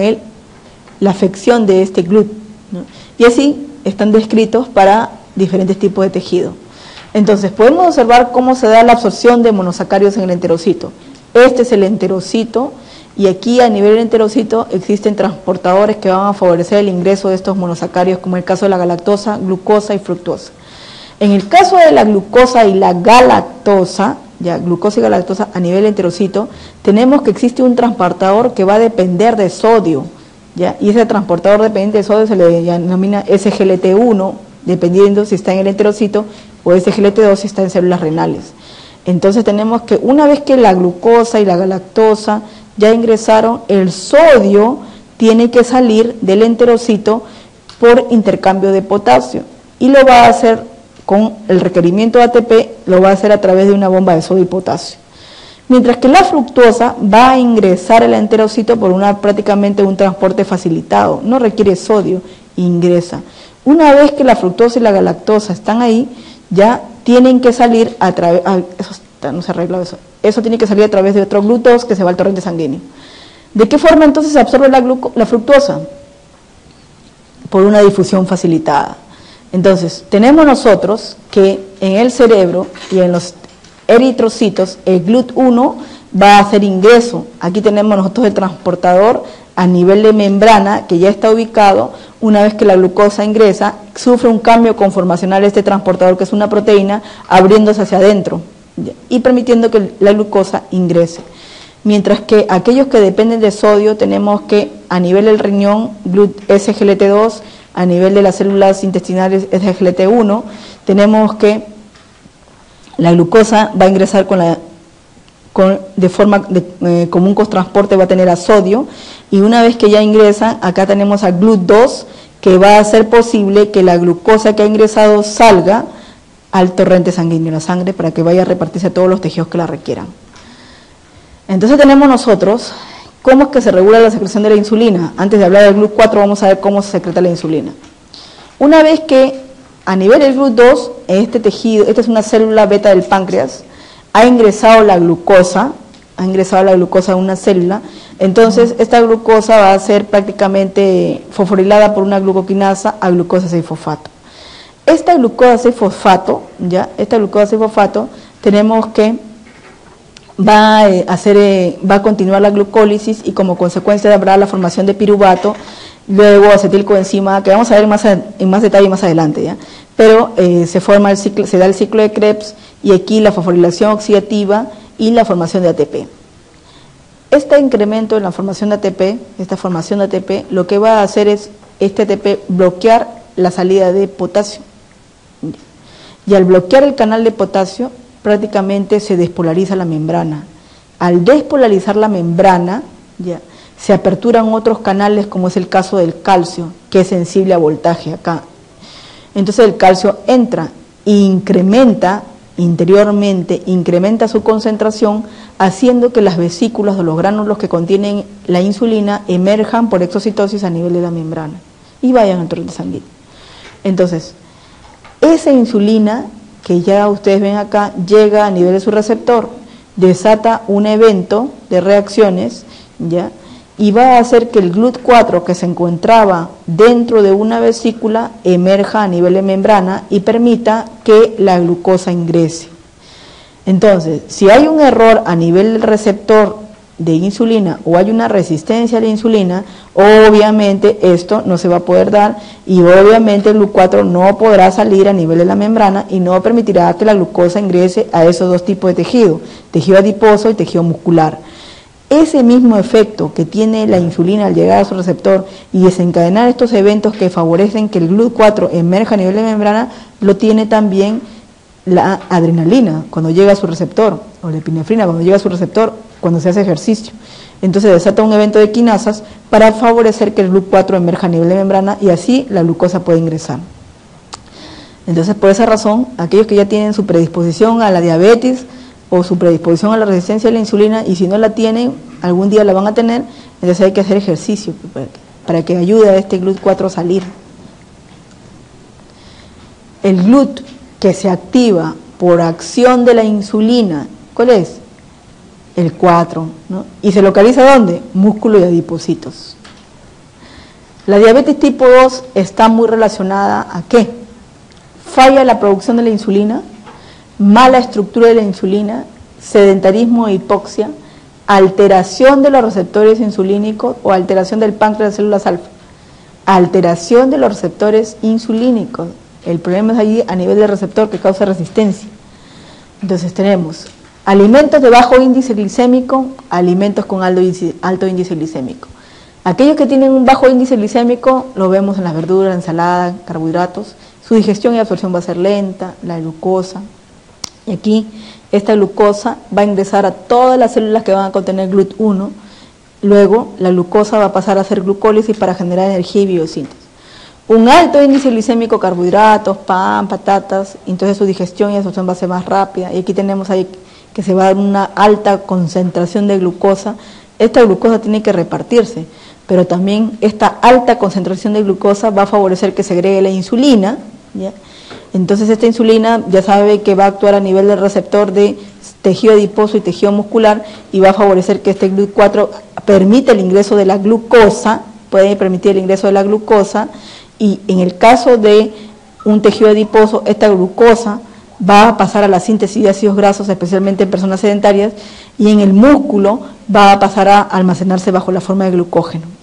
la afección de este GLUT, ¿no? Y así están descritos para diferentes tipos de tejido. Entonces, podemos observar cómo se da la absorción de monosacáridos en el enterocito. Este es el enterocito, y aquí a nivel del enterocito existen transportadores que van a favorecer el ingreso de estos monosacáridos, como el caso de la galactosa, glucosa y fructosa. En el caso de la glucosa y la galactosa, ya glucosa y galactosa a nivel enterocito, tenemos que existe un transportador que va a depender de sodio, ¿ya? Y ese transportador dependiente de sodio se le denomina SGLT1, dependiendo si está en el enterocito, o SGLT2 si está en células renales. Entonces tenemos que una vez que la glucosa y la galactosa ya ingresaron, el sodio tiene que salir del enterocito por intercambio de potasio, y lo va a hacer con el requerimiento de ATP, lo va a hacer a través de una bomba de sodio y potasio. Mientras que la fructosa va a ingresar el enterocito por prácticamente un transporte facilitado, no requiere sodio, ingresa. Una vez que la fructosa y la galactosa están ahí, ya tienen que salir a través, no se arregla eso tiene que salir a través de otro GLUT2 que se va al torrente sanguíneo. ¿De qué forma entonces se absorbe la fructosa? Por una difusión facilitada. Entonces, tenemos nosotros que en el cerebro y en los eritrocitos, el GLUT1 va a hacer ingreso. Aquí tenemos nosotros el transportador a nivel de membrana que ya está ubicado. Una vez que la glucosa ingresa, sufre un cambio conformacional este transportador, que es una proteína, abriéndose hacia adentro y permitiendo que la glucosa ingrese. Mientras que aquellos que dependen de sodio, tenemos que a nivel del riñón, SGLT2, a nivel de las células intestinales, SGLT1, tenemos que la glucosa va a ingresar como un costransporte, va a tener a sodio, y una vez que ya ingresa, acá tenemos a GLUT2, que va a hacer posible que la glucosa que ha ingresado salga al torrente sanguíneo, la sangre, para que vaya a repartirse a todos los tejidos que la requieran. Entonces tenemos nosotros, ¿cómo es que se regula la secreción de la insulina? Antes de hablar del GLUT4, vamos a ver cómo se secreta la insulina. Una vez que a nivel del GLUT2, este tejido, esta es una célula beta del páncreas, ha ingresado la glucosa a una célula, entonces esta glucosa va a ser prácticamente fosforilada por una glucoquinasa a glucosa 6-fosfato. Esta glucosa 6-fosfato, tenemos que va a continuar la glucólisis y como consecuencia habrá la formación de piruvato, luego acetilcoenzima, que vamos a ver en más detalle más adelante, ¿ya? Pero se da el ciclo de Krebs y aquí la fosforilación oxidativa y la formación de ATP. Este incremento en la formación de ATP, lo que va a hacer es este ATP bloquear la salida de potasio. Y al bloquear el canal de potasio, prácticamente se despolariza la membrana. Al despolarizar la membrana, ya, se aperturan otros canales, como es el caso del calcio, que es sensible a voltaje acá. Entonces el calcio entra e incrementa su concentración, haciendo que las vesículas o los gránulos que contienen la insulina emerjan por exocitosis a nivel de la membrana y vayan al torrente sanguíneo. Entonces, esa insulina que ya ustedes ven acá, llega a nivel de su receptor, desata un evento de reacciones, ¿ya? Y va a hacer que el GLUT4 que se encontraba dentro de una vesícula emerja a nivel de membrana y permita que la glucosa ingrese. Entonces, si hay un error a nivel del receptor de insulina o hay una resistencia a la insulina, obviamente esto no se va a poder dar y obviamente el GLUT4 no podrá salir a nivel de la membrana y no permitirá que la glucosa ingrese a esos dos tipos de tejido adiposo y tejido muscular. Ese mismo efecto que tiene la insulina al llegar a su receptor y desencadenar estos eventos que favorecen que el GLUT4 emerja a nivel de membrana, lo tiene también la adrenalina cuando llega a su receptor, o la epinefrina cuando llega a su receptor, cuando se hace ejercicio. Entonces desata un evento de quinasas para favorecer que el GLUT4 emerja a nivel de membrana y así la glucosa puede ingresar. Entonces, por esa razón, aquellos que ya tienen su predisposición a la diabetes o su predisposición a la resistencia a la insulina, y si no la tienen, algún día la van a tener, entonces hay que hacer ejercicio para que ayude a este GLUT4 a salir. El GLUT que se activa por acción de la insulina, ¿cuál es? El 4, ¿no? ¿Y se localiza dónde? Músculo y adipocitos. La diabetes tipo 2 está muy relacionada a ¿qué? Falla la producción de la insulina, mala estructura de la insulina, sedentarismo e hipoxia, alteración de los receptores insulínicos o alteración del páncreas de células alfa. Alteración de los receptores insulínicos. El problema es allí a nivel del receptor que causa resistencia. Entonces tenemos alimentos de bajo índice glicémico, alimentos con alto índice glicémico. Aquellos que tienen un bajo índice glicémico, lo vemos en las verduras, ensalada, carbohidratos, su digestión y absorción va a ser lenta, la glucosa. Y aquí esta glucosa va a ingresar a todas las células que van a contener GLUT1, luego la glucosa va a pasar a hacer glucólisis para generar energía y biosíntesis. Un alto índice glicémico, carbohidratos, pan, patatas, entonces su digestión y absorción va a ser más rápida. Y aquí tenemos ahí que se va a dar una alta concentración de glucosa, esta glucosa tiene que repartirse, pero también esta alta concentración de glucosa va a favorecer que segregue la insulina, ¿ya? Entonces esta insulina ya sabe que va a actuar a nivel del receptor de tejido adiposo y tejido muscular y va a favorecer que este GLUT4 permite el ingreso de la glucosa, puede permitir el ingreso de la glucosa, y en el caso de un tejido adiposo, esta glucosa va a pasar a la síntesis de ácidos grasos, especialmente en personas sedentarias, y en el músculo va a pasar a almacenarse bajo la forma de glucógeno.